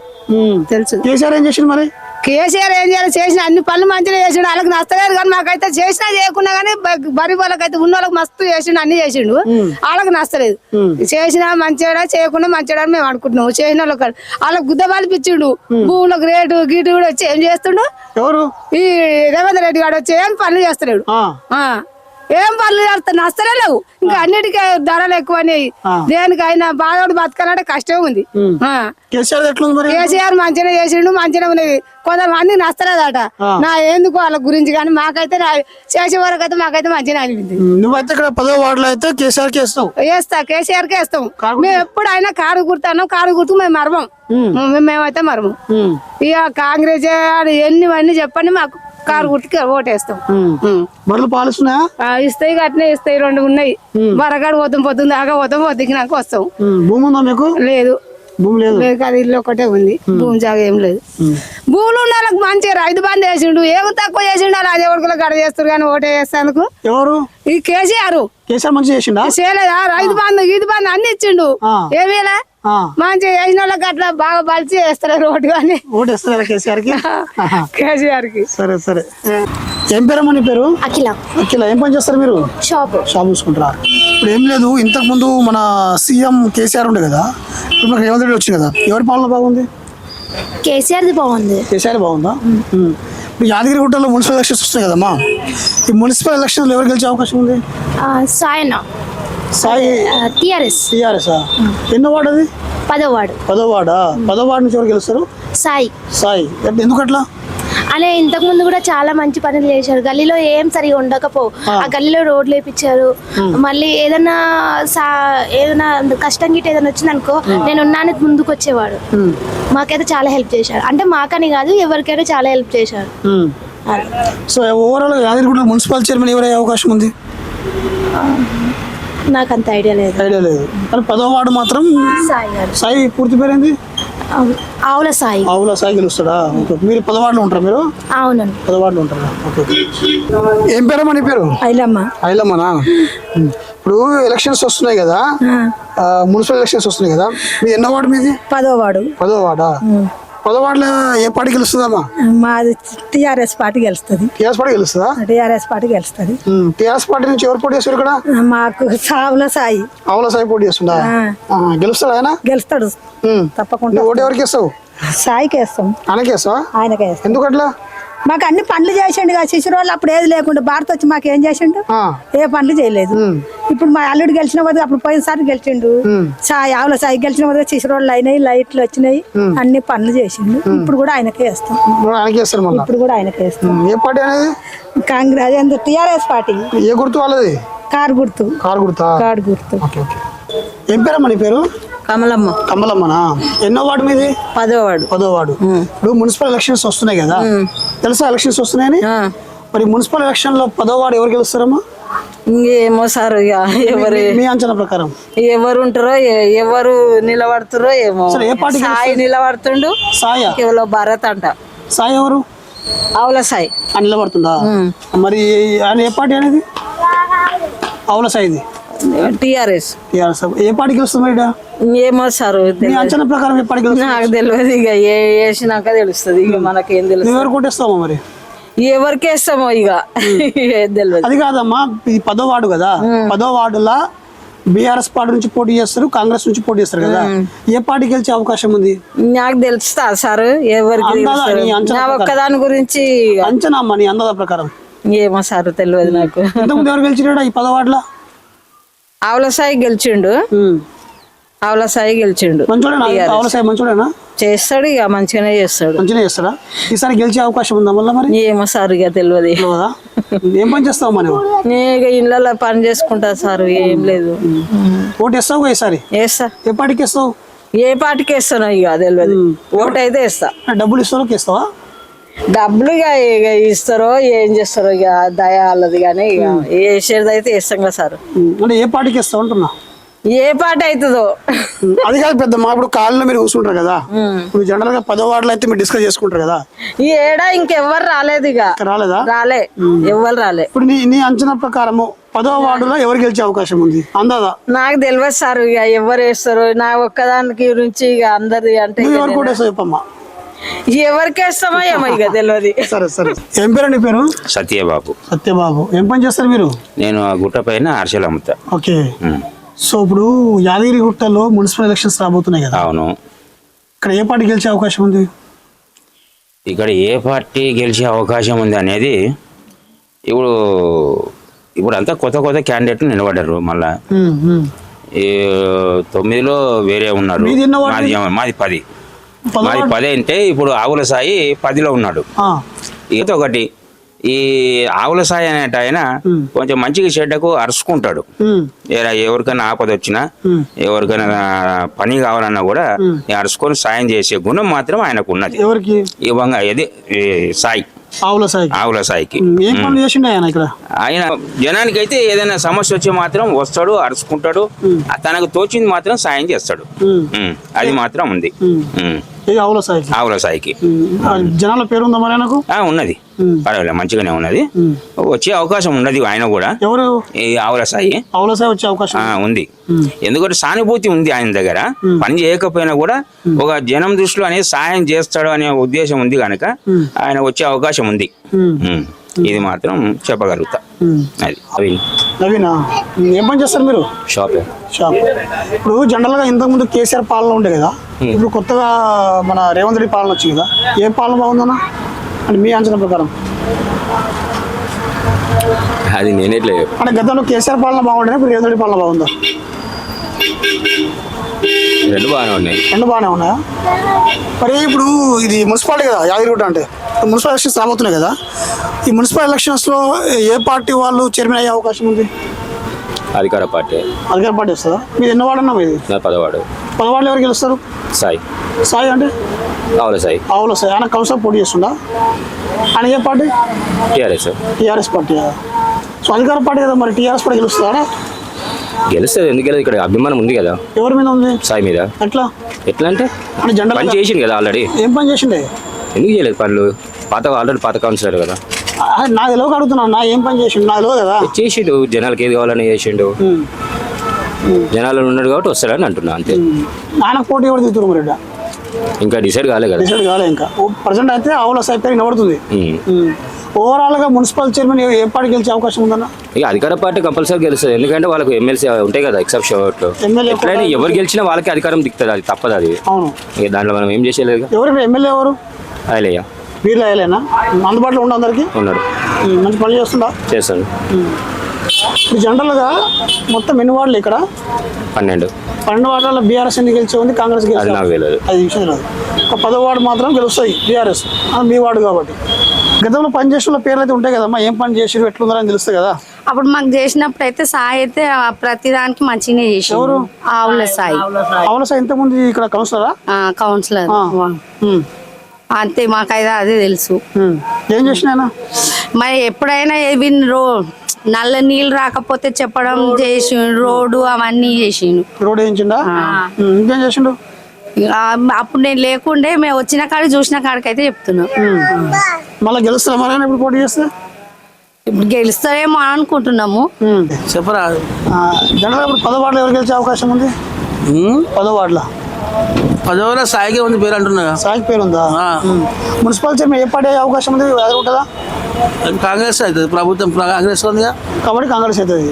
కేసీఆర్ ఏం చేసిండు మరి? కేసీఆర్ ఏం చేయాలి? చేసిన అన్ని పనులు మంచిగా చేసిండు. వాళ్ళకి నచ్చలేదు కానీ మాకైతే చేసినా చేయకున్నా కానీ బరి వాళ్ళకైతే ఉన్న వాళ్ళకి మస్తు చేసిండు, అన్ని చేసిండు. వాళ్ళకి నచ్చలేదు. చేసినా మంచిగా చేయకుండా మంచిగా మేము అనుకుంటున్నాం. చేసిన వాళ్ళకి గుద్ద పాలిపించిండు. భూములకు రేటు గీటు కూడా వచ్చి ఏం చేస్తుండు? ఎవరు? ఈ రేవంత్ రెడ్డి గారు వచ్చి ఏం పనులు చేస్తలేడు. ఏం పనులు చేస్తాను నష్టలే లేవు ఇంకా అన్నిటికీ ధరలు ఎక్కువనేవి దేనికైనా బాధోడు బతకాలంటే కష్టం ఉంది కేసీఆర్ ఎట్లుంది మరి? కేసీఆర్ మంచిగా చేసిండు మంచిగా ఉన్నది కొంతమంది నష్టలేదట నా ఎందుకు వాళ్ళ గురించి కానీ మాకైతే చేసే వరకు అయితే మాకైతే మంచిగా అనిపించింది. నువ్వైతే ఇక్కడ 10వ వార్డులో అయితే కేసీఆర్ కి వేస్తావు? వేస్తా కేసీఆర్ కే వేస్తాం మేము ఎప్పుడైనా కారు గుర్తాను కారు గుర్తు మేము మరమం మేమైతే మరమం ఇక కాంగ్రెస్ ఎన్నివన్నీ చెప్పండి మాకు కారు గుర్తుకి ఓటేస్తాం. బర్రెలు పాలిస్తున్నాయా? ఇస్తాయి అట్నే ఇస్తాయి 2 ఉన్నాయి బరగాడు పోతాం పొద్దున్న దాకా పోతాం పొద్దుకినాక వస్తాం. భూమి ఉందా మీకు? లేదు భూమి లేదు. అది ఇల్లు ఒకటే ఉంది భూమి జాగా ఏం లేదు. భూములు ఉన్న వాళ్ళకి మంచిగా రైతు బంద్ చేసిండు ఏం తక్కువ చేసిండు అదే ఎవరికలో గడ చేస్తారు కానీ ఓటే చేస్తాను. ఎవరు? ఈ కేసీఆర్ మంచిగా చేసిండా? చేయలేదా? రైతు బంధు గీతు బంధు అన్ని ఇచ్చిండు ఏమేలా మంచిగా వేసిన వాళ్ళకి అట్లా బాగా బలిచి వేస్తారు ఓటు కానీ ఓటేస్తారా కేసీఆర్ కి? కేసీఆర్ కి. సరే సరే. ఏం పేరమ్మా నీ పేరు? అఖిల. అఖిల. ఏం పని చేస్తారు మీరు? షాప్ చూసుకుంటారా? ఇప్పుడు ఏం లేదు, ఇంతకు ముందు మన సీఎం కేసీఆర్ ఉండే కదా, ఇప్పుడు మనకు రేవంత్ రెడ్డి వచ్చింది కదా, ఎవరి పాలన బాగుంది? కేసీఆర్ది బాగుంది. కేసీఆర్ బాగుందా? ఇప్పుడు యాదగిరిగుట్టలో మున్సిపల్ ఎలక్షన్స్ వస్తున్నాయి కదమ్మా, ఈ మున్సిపల్ ఎలక్షన్లో ఎవరు గెలిచే అవకాశం ఉంది? సాయన సాయి. టిఆర్ఎస్. ఎన్నో వార్డు అది? 10వ వార్డు. 10వ వార్డా? 10వ వార్డు నుంచి ఎవరు గెలుస్తారు? సాయి. సాయి ఎందుకు అట్లా? అనే ఇంతకు ముందు కూడా చాలా మంచి పనులు చేశారు. గల్లీలో ఏం సరిగా ఉండకపో ఆ గల్లీలో రోడ్లు వేయించారు. మళ్ళీ ఏదైనా కష్టం గిట్ట ఏదైనా వచ్చిందనుకో నేను ఉన్నానికి ముందుకు వచ్చేవాడు. మాకైతే చాలా హెల్ప్ చేశారు. అంటే మాకని కాదు ఎవరికైనా చాలా హెల్ప్ చేశారు. So overall Yadagirigutta municipal chairman ఎవరయ్యే అవకాశం ఉంది? నాకు అంత ఐడియా లేదు. కానీ 10వ వార్డు మాత్రం సాయి గారు. సాయి పూర్తి పేరేంది? ఆవుల సాయి. ఆవుల సాయి గెలుస్తాడా? మీరు 10వ వార్డులో ఉంటారా? మీరు అవునండి 10వ వార్డులో ఉంటారా? ఓకే. ఏం పేరమ్మా నీ పేరు? ఐలమ్మ. ఐలమ్మనా? ఇప్పుడు ఎలక్షన్స్ వస్తున్నాయి కదా, మున్సిపల్ ఎలక్షన్స్ వస్తున్నాయి కదా, మీ ఎన్నో వార్డు మీది? 10వ వార్డు. 10వ వార్డా? 10వ వార్డులో ఏ పార్టీ గెలుస్తుందమ్మా? మాది టీఆర్ఎస్ పార్టీ గెలుస్తుంది. టీఆర్ఎస్ పార్టీ గెలుస్తుందా? టీఆర్ఎస్ పార్టీ గెలుస్తుంది. టీఆర్ఎస్ పార్టీ నుంచి ఎవరు పోటీ చేస్తారు ఇక్కడ? మాకు ఆవుల సాయి. ఆవుల సాయి పోటీ చేస్తుందా? గెలుస్తాడు ఆయన? గెలుస్తాడు తప్పకుండా. ఓటు ఎవరికి వేస్తావు? సాయికి వేస్తాం. ఆయనకి వేస్తావా? ఆయనకే వేస్తాం. ఎందుకు అట్లా? మాకు అన్ని పనులు చేసిండు కదా శిశురు వాళ్ళు. అప్పుడు ఏది లేకుండా భారత్ వచ్చి మాకు ఏం చేసిండు? ఏ పనులు చేయలేదు. ఇప్పుడు మా అల్లుడు గెలిచిన వద్ద అప్పుడు పోయినసారి గెలిచిండు. సాయి ఆవుల సాయి గెలిచిన వద్ద శిశురు వాళ్ళు అయినాయి, లైట్లు వచ్చినాయి, అన్ని పనులు చేసిండు. ఇప్పుడు కూడా ఆయనకే వేస్తాం. ఇప్పుడు కూడా ఆయనకే వేస్తాం. ఏ పార్టీ అనేది? Congress TRS party. ఏ గుర్తు వాళ్ళది? కారు గుర్తు. కారు గుర్తా? కారు గుర్తు. ఏం పేరమ్మా నీ పేరు? కమలమ్మ. కమలమ్మనా? ఎన్నో వార్డు మీది? 10వ వార్డు. 10వ వార్డు. ఇప్పుడు మున్సిపల్ ఎలక్షన్స్ వస్తున్నాయి కదా, తెలుసా ఎలక్షన్స్ వస్తున్నాయని? మరి మున్సిపల్ ఎలక్షన్ లో 10వ వార్డు ఎవరు గెలుస్తారమ్మా? ఏమో సార్ ఎవరు మీ అంచనా ప్రకారం ఎవరు ఉంటారో ఎవరు నిలబడుతారో ఏమో. ఏ పార్టీ? సాయి నిలబడుతుండు. సాయి కేవలం భారత్ అంట. సాయి ఎవరు? ఆవుల సాయి నిలబడుతుందా? మరి ఆయన ఏ పార్టీ అనేది? ఆవుల సాయిది టీఆర్ఎస్. ఏ పార్టీకి వస్తుంది మరి? ఏమో సార్ అంచనా ప్రకారం ఏ పార్టీకి? నాకు తెలియదు. ఇక వేసినాక తెలుస్తుంది. ఇక మనకేం తెలుసు. ఎవరు కొట్టేస్తామో మరి? ఎవరికి వేస్తామో ఇక తెలియదు. అది కాదమ్మా, ఇది 10వ వార్డు కదా, 10వ వార్డులా బీఆర్ఎస్ పార్టీ నుంచి పోటీ చేస్తారు, కాంగ్రెస్ నుంచి పోటీ చేస్తారు కదా, ఏ పార్టీ గెలిచే అవకాశం ఉంది? నాకు తెలుస్తా సార్ ఎవరికి ఒక్కదాని గురించి అంచనా అమ్మా నీ అందాల ప్రకారం? ఏమో సార్ తెలియదు నాకు. ఇంతకుముందు ఎవరు గెలిచినాడు ఈ 10వ వార్డులో? ఆవుల సాయి గెలిచిండు. ఆవుల సాయి గెలిచిండు. ఆవుల సాయి మంచోడేనా? చేస్తాడు ఇక మంచిగానే చేస్తాడు. మంచిగా చేస్తాడా? ఈసారి గెలిచే అవకాశం ఉందా మళ్ళీ మరి? ఏమో సార్ ఇక తెలియదు. ఏం పని చేస్తావు మరి? ఇక ఇళ్ళలో పని చేసుకుంటా సార్. ఏం లేదు. ఓటు వేస్తావు ఈసారి? వేస్తా. ఏ పార్టీకి వేస్తావు? ఏ పార్టీకి వేస్తానో ఇక తెలియదు. ఓటు అయితే వేస్తా. డబ్బులు ఇస్తారో వేస్తావా? డబ్బులు ఇక ఇస్తారో ఏం చేస్తారో ఇక దయ వాళ్ళది. కానీ ఇక వేసేది అయితే వేస్తాం కదా సార్. అంటే ఏ పార్టీకి వేస్తావు అంటున్నా? ఏ పాట అవుతుందో అది కాదు పెద్ద. మా ఇప్పుడు కాళ్ళలో మీరు కూర్చుంటారు కదా, ఇప్పుడు జనరల్ గా 10వ వార్డులో అయితే మీరు డిస్కస్ చేసుకుంటారు కదా. ఈ ఏడా ఇంకెవ్వరు రాలేదు. ఇక రాలేదా? రాలే, ఎవ్వరు రాలే. ఇప్పుడు నీ అంచనా ప్రకారము 10వ వార్డులో ఎవరు గెలిచే అవకాశం ఉంది అందాదా? నాకు తెలియదు సార్. ఇక ఎవరు వేస్తారు నా ఒక్కదానికి గురించి ఇక అందరి అంటే ఎవరు కూడా వేస్తావు చెప్పమ్మా? ఎవరికి వేస్తామో ఏమో ఇక తెలియదు. సరే సరే. ఏం పేరు నీ పేరు? సత్యబాబు. సత్యబాబు. ఏం పని చేస్తారు మీరు? నేను ఆ గుట్ట పైన అరిసెలు అమ్ముతా. ఓకే. సో ఇప్పుడు యాదగిరిగుట్టలో మున్సిపల్ ఎలక్షన్స్ రాబోతున్నాయి కదా. అవును. ఇక్కడ ఏ పార్టీ గెలిచే అవకాశం ఉంది? ఇక్కడ ఏ పార్టీ గెలిచే అవకాశం ఉంది అనేది ఇప్పుడు ఇప్పుడు అంతా కొత్త కొత్త క్యాండిడేట్లు నిలబడ్డారు మళ్ళా. ఈ 9లో వేరే ఉన్నారు. మాది 10 అంటే ఇప్పుడు ఆవుల సాయి 10లో ఉన్నాడు. ఇక ఒకటి ఈ ఆవుల సాయి అనేట ఆయన కొంచెం మంచిగా చెడ్డకు అరుచుకుంటాడు. ఎవరికైనా ఆపద వచ్చినా ఎవరికైనా పని కావాలన్నా కూడా అరుచుకొని సాయం చేసే గుణం మాత్రం ఆయనకు ఉన్నది. సాయి ఆవుల సాయికి ఆయన జనానికి అయితే ఏదైనా సమస్య వచ్చి మాత్రం వస్తాడు, అరుచుకుంటాడు, తనకు తోచింది మాత్రం సాయం చేస్తాడు. అది మాత్రం ఉంది ఆవుల సాయికి. జనాల పేరు ఉందా మరి ఆయనకు? ఉన్నది, పర్వాలేదు, మంచిగానే ఉన్నది. వచ్చే అవకాశం ఉన్నది ఆయన కూడా. ఎవరు? ఈ ఆవుల సాయి వచ్చే అవకాశం ఉంది. ఎందుకంటే సానుభూతి ఉంది ఆయన దగ్గర. పని చేయకపోయినా కూడా ఒక జనం దృష్టిలో అనేది సహాయం చేస్తాడు అనే ఉద్దేశం ఉంది కనుక ఆయన వచ్చే అవకాశం ఉంది. ఇది మాత్రం చెప్పగలుగుతా. అది నవీనా, ఏం పని చేస్తారు మీరు? షాప్. ఇప్పుడు జనరల్ గా ఇంతకు ముందు కేసీఆర్ పాలన ఉండే కదా, ఇప్పుడు కొత్తగా మన రేవంత్ రెడ్డి పాలన వచ్చింది కదా, ఏ పాలన బాగుందన్నా అంటే మీ అంచనా ప్రకారం? అది నేనేట్లే అంటే గతంలో కేసీఆర్ పాలన బాగుండే, ఇప్పుడు రేవంత్ రెడ్డి పాలన బాగుందా? రెండు బాగానే ఉన్నాయి. రెండు బాగానే ఉన్నాయా? మరి ఇప్పుడు ఇది మున్సిపాలిటీ కదా యాదగిరిగుట్ట, అంటే మున్సిపల్ ఎలక్షన్స్ రాబోతున్నాయి కదా, ఈ మున్సిపల్ ఎలక్షన్స్లో ఏ పార్టీ వాళ్ళు చైర్మన్ అయ్యే అవకాశం ఉంది? అధికార పార్టీ వస్తుందా? మీరు ఎన్ని వార్డు అన్నా? మీది 10 వార్డు. 10 వార్డులు ఎవరు గెలుస్తారు? సాయి అంటే ఆవుల సాయి. ఆయన కౌన్సిలర్ పోటీ చేస్తుందా? ఆయన ఏ పార్టీ? TRS party. సో అధికార పార్టీ కదా, మరి టీఆర్ఎస్ పార్టీ గెలుస్తుందా? గెలుస్తుంది, ఎందుకు గెలదు? ఇక్కడ అభిమానం ఉంది కదా ఎవరి మీద ఉంది? సాయి మీద. ఎట్లా అంటే పని చేసింది కదా ఆల్రెడీ. ఏం పని చేసిండే? ఎందుకు చేయలేదు పనులు? ఆల్రెడీ పాత కౌన్సిలర్ కదా. నా తెలియక అడుగుతున్నా, ఏం పని చేసిండు? నా తెలియదు కదా. చేసిండు, జనాలకి ఏది కావాలని చేసిండు. జనాలు ఉన్నాడు కాబట్టి వస్తాడని అంటున్నా, అంతే. ఆయన పోటీ ఎవరు దిగుతున్నారు మరి? ఇంకా డిసైడ్ కాలే కదా. ఇంకా ప్రజెంట్ అయితే ఆవుల సాయి పేరు వినబడుతుంది. ఓవరాల్ గా మున్సిపల్ చైర్మన్ ఏ పార్టీ గెలిచే అవకాశం ఉందన్న? ఇక అధికార పార్టీ కంపల్సరీ గెలుస్తుంది, ఎందుకంటే వాళ్ళకి ఎమ్మెల్సీ ఉంటాయి కదా, ఎక్సెప్షన్ ఓట్లు. ఎట్లయినా ఎవరు గెలిచినా వాళ్ళకి అధికారం దిక్కుతుంది, అది తప్పదు. అది అవును. ఇక దాంట్లో మనం ఏం చేసేలేదు. ఎవరు ఎమ్మెల్యే? ఎవరు? ఆయలేయ్యా. వీళ్ళు అయ్యలేనా? అందుబాటులో ఉండ అందరికి ఉన్నాడు, మంచి పని చేస్తుందా? చేస్తాను. ఇప్పుడు జనరల్గా మొత్తం ఎన్ని వార్డులు ఇక్కడ? 12 వార్డులలో బీఆర్ఎస్ ఎన్ని గెలిచే ఉంది, కాంగ్రెస్ గెలిచి? నాకు తెలియదు. అది విషయం లేదు. ఒక 10వ వార్డు మాత్రం గెలుస్తాయి బీఆర్ఎస్, మీ వార్డు కాబట్టి. గతంలో పని చేసిన పేర్లు అయితే ఉంటాయి కదమ్మా, ఏం పని చేసి ఎట్లుందని తెలుస్తుంది కదా. అప్పుడు మాకు చేసినప్పుడు అయితే సాయి అయితే ప్రతిదానికి మంచిగానే చేసి. ఎవరు? ఆవుల సాయి. ఆవుల సాయి ఇంతకుముందు ఇక్కడ కౌన్సిలరా? కౌన్సిలర్. అంతే, మాకైతే అదే తెలుసు. ఏం చేసిన? మరి ఎప్పుడైనా నల్ల నీళ్ళు రాకపోతే చెప్పడం చేసి, రోడ్డు అవన్నీ చేసిండు. రోడ్ వేయించిండా? ఇంకేం చేసిండు? అప్పుడు నేను లేకుండే, మేము వచ్చిన కాడికి చూసిన కాడికైతే చెప్తున్నాం. మళ్ళీ గెలుస్తారా మరి ఇప్పుడు పోటీ చేస్తే? ఇప్పుడు గెలుస్తారేమో అనుకుంటున్నాము. చెప్పరా జనరల్గా ఇప్పుడు 10వ వార్డులో ఎవరు గెలిచే అవకాశం ఉంది? 10వ వార్డులో 10వ సాయికి ఉంది పేరు అంటున్నా. సాయికి పేరు ఉందా? మున్సిపల్ చైర్మన్ ఏ పార్టీ అయ్యే అవకాశం ఉంది? ఉంటుందా? కాంగ్రెస్ అవుతుంది, ప్రభుత్వం కాంగ్రెస్ ఉందిగా కాబట్టి కాంగ్రెస్ అవుతుంది.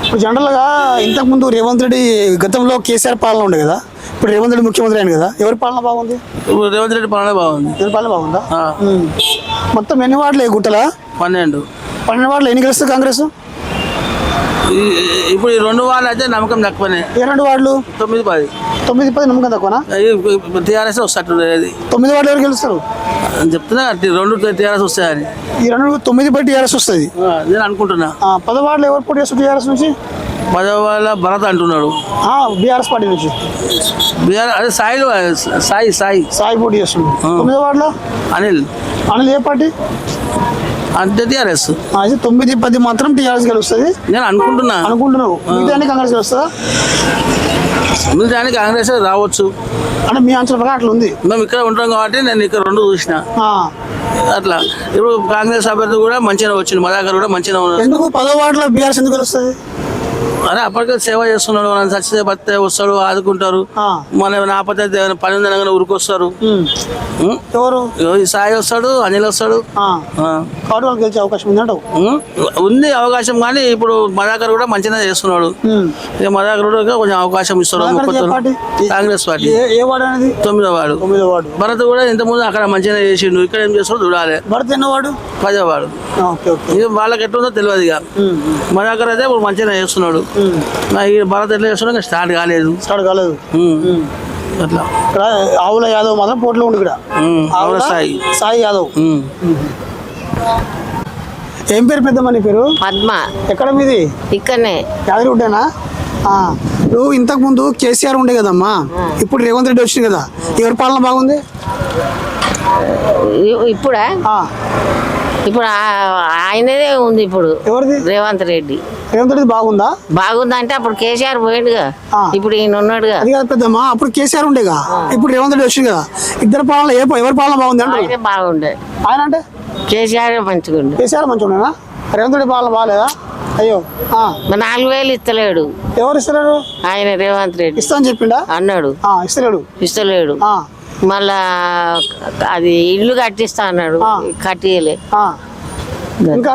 ఇప్పుడు జనరల్గా ఇంతకుముందు రేవంత్ రెడ్డి గతంలో కేసీఆర్ పాలన ఉండే కదా, ఇప్పుడు రేవంత్ రెడ్డి ముఖ్యమంత్రి అయింది కదా, ఎవరి పాలన బాగుంది? ఇప్పుడు రేవంత్ రెడ్డి పాలన బాగుంది. ఎవరి పాలన బాగుందా? మొత్తం ఎన్ని వార్డులు గుట్టలా? 12 వార్డులు ఎన్ని గెలుస్తుంది కాంగ్రెస్? ఇప్పుడు ఈ 2 వార్డులు అయితే నమ్మకం తక్కువనే. ఏ 2 వార్డులు? 9-10. 9-10 నమ్మకం తక్కువనా? టీఆర్ఎస్ వస్తట్టు. 9 వార్డులు ఎవరు గెలుస్తారు చెప్తున్నా, 2 టీఆర్ఎస్ వస్తాయని. ఈ 9-10 టీఆర్ఎస్ వస్తుంది నేను అనుకుంటున్నా. 10 వార్డులు ఎవరు పోటీ చేస్తారు టీఆర్ఎస్ నుంచి? 10వ వార్డుల భరత్ అంటున్నాడు, బీఆర్ఎస్ పార్టీ నుంచి. అదే సాయి పోటీ చేస్తున్నాడు. 9వ వార్డులో అనిల్ ఏ పార్టీ? అంటే టీఆర్ఎస్. 9-10 మాత్రం టీఆర్ఎస్ గెలుస్తుంది నేను అనుకుంటున్నావు. మిగతా కాంగ్రెస్ గెలుస్తుందా? మిగతా కాంగ్రెస్ రావచ్చు అంటే మీ అంచనా ప్రకారం అట్లా ఉంది. మేము ఇక్కడ ఉంటాం కాబట్టి నేను ఇక్కడ 2 చూసిన. అట్లా ఇప్పుడు కాంగ్రెస్ అభ్యర్థి కూడా మంచిగా వచ్చింది, మదాకర్ కూడా మంచిగా ఉన్నారు. ఎందుకు 10వ వార్డులో బీఆర్ఎస్ ఎందుకు గెలుస్తుంది? అరే అప్పటికే సేవ చేస్తున్నాడు, మనం చచ్చితే బతితే వస్తాడు, ఆదుకుంటారు. మన నాపతే పని ఉందనగానే ఊరికొస్తారు. ఎవరు ఈ సాయి వస్తాడు, అనిల్ వస్తాడు. కాబట్టి వాళ్ళకి గెలిచే అవకాశం ఉందంటావు? ఉంది అవకాశం, కానీ ఇప్పుడు మదాకర్ కూడా మంచిగా చేస్తున్నాడు. ఇక మదాకర్ కూడా కొంచెం అవకాశం ఇస్తాడు. కాంగ్రెస్ పార్టీ ఏ వార్డు అనేది? 9వ వార్డు. భరత్ కూడా ఇంత ముందు అక్కడ మంచిగా చేసిండు, ఇక్కడ ఏం చేస్తాడు చూడాలి. భరత్ ఎన్నో వార్డు? 10వ వార్డు. ఇక వాళ్ళకి ఎట్లుందో తెలియదు. ఇక మదాకర్ అయితే ఇప్పుడు మంచిగా చేస్తున్నాడు. ఈ భరత్ ఎట్లా చేస్తున్నాడు స్టార్ట్ కాలేదు. అట్లా ఆవుల యాదవ్ మాత్రం పోటీలో ఉండి ఇక్కడ. ఆవుల సాయి యాదవ్. ఏం పేరు పెద్దమ్మ నీ పేరు? పద్మ. ఎక్కడ మీది? ఇక్కడనే యాదగిరిగుట్టేనా? నువ్వు ఇంతకు ముందు కేసీఆర్ ఉండే కదమ్మా, ఇప్పుడు రేవంత్ రెడ్డి వచ్చింది కదా, ఎవరి పాలన బాగుంది? ఇప్పుడా? ఇప్పుడు ఆయనదే ఉంది. ఇప్పుడు ఎవరిది? రేవంత్ రెడ్డి. రేవంత్ రెడ్డి బాగుందా? బాగుందంటే అప్పుడు కేసీఆర్ పోయిండుగా, ఇప్పుడు ఈయన ఉన్నాడుగా. అది కాదు పెద్దమ్మా, అప్పుడు కేసీఆర్ ఉండేగా, ఇప్పుడు రేవంత్ రెడ్డి వచ్చింది కదా, ఇద్దరు పాలన ఎవరి పాలన బాగుంది అంటే? అయితే బాగుండే. ఆయన అంటే కేసీఆర్ మంచిగా ఉండే. కేసీఆర్ మంచిగా ఉండేనా? రేవంత్ రెడ్డి పాలన బాగాలేదా? అయ్యో. 4,000 ఇస్తలేడు. ఎవరు ఇస్తలేడు? ఆయన రేవంత్ రెడ్డి ఇస్తా అని చెప్పిండా? అన్నాడు. ఇస్తలేడు. మళ్ళా అది ఇల్లు కట్టిస్తా అన్నాడు, కట్టియలే. ఇంకా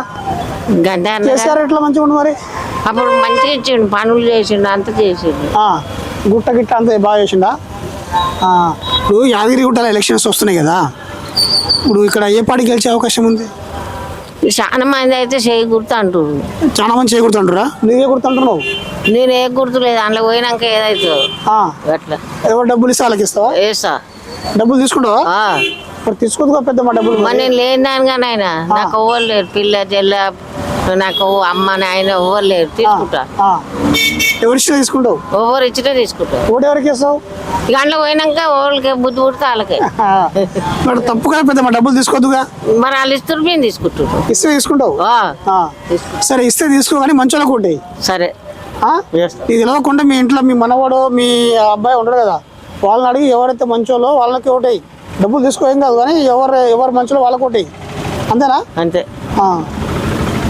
కేసీఆర్ ఎట్లా మంచిగా ఉండు మరి? అప్పుడు మంచిగా ఇచ్చిండు, పనులు చేసిండు, అంత చేసిండు. గుట్ట గిట్ట అంతా బాగా చేసిండా? ఇప్పుడు యాదగిరిగుట్టలో ఎలక్షన్స్ వస్తున్నాయి కదా, ఇప్పుడు ఇక్కడ ఏ పార్టీ గెలిచే అవకాశం ఉంది? చాలా మంది అయితే చేయి గుర్తు అంటున్నారు. చాలా మంది చేయి గుర్తుంటారా? నువ్వే గుర్తుంటున్నావు? నేను ఏ గుర్తు లేదు, అందులో పోయినాక ఏదైతుందో అట్లా. ఎవరు డబ్బులు ఇస్తా వాళ్ళకి ఇస్తావా? వేస్తా. డబ్బులు తీసుకుంటావా? మరి తీసుకోదుగా పెద్ద మా డబ్బులు. మరి నేను లేదాను కానీ ఆయన నాకు ఎవ్వరు లేరు, పిల్ల చెల్ల నాకు అమ్మ నాయన ఎవ్వరు లేరు. తీసుకుంటా. ఎవరు ఇచ్చినా తీసుకుంటావు? ఎవరు ఇచ్చినా తీసుకుంటా. ఓటు ఎవరికి ఇస్తావు? ఇక అందులో పోయినాక ఎవరికి బుద్ధి పుడితే వాళ్ళకే. మరి తప్పుగా పెద్ద మా డబ్బులు తీసుకోవద్దుగా. మరి వాళ్ళు ఇస్తారు, మేము తీసుకుంటాం. ఇస్తే తీసుకుంటావు? సరే ఇస్తే తీసుకో, కానీ మంచి వాళ్ళకు ఉంటాయి. సరే. ఇది తెలియకుండా మీ ఇంట్లో మీ మనవాడు మీ అబ్బాయి ఉండడు కదా, వాళ్ళని అడిగి ఎవరైతే మంచోళ్ళో వాళ్ళకి ఒకటి డబ్బులు తీసుకో, ఏం కాదు, కానీ ఎవరు మంచోళ్ళో వాళ్ళకి ఒకటి. అంతేనా? అంతే.